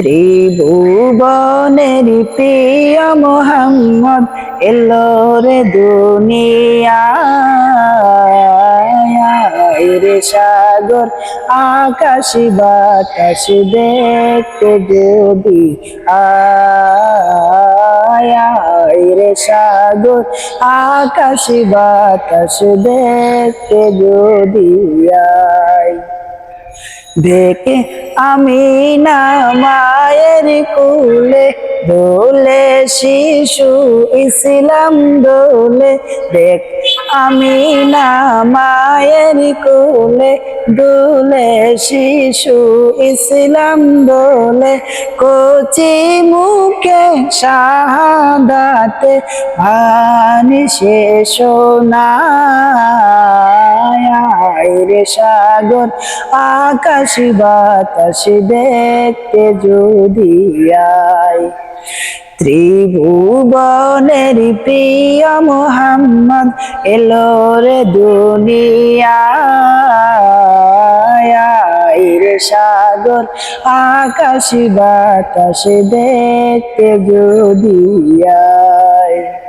ত্রিভুবনের প্রিয় মোহাম্মদ এলো রে দুনিয়ায় রে সাগর আকাশ বাতাস দেখতে যদি আয় রে সাগর আকাশ বাতাস দেখতে যদি আয় দেখে আমি না মায়ের কোলে দোলে শিশু ইসলাম দোলে দেখ আমি না মায়ের কোলে দোলে শিশু ইসলাম দোলে কচি মুখে শাহাদাতে পানি শেষ না রে সাগর আকাশ বাতাস দেখতে যদি আয় ত্রিভুবনের প্রিয় মোহাম্মদ এলো রে দুনিয়ায় রে সাগর আকাশ বাতাস দেখতে যদি আয়।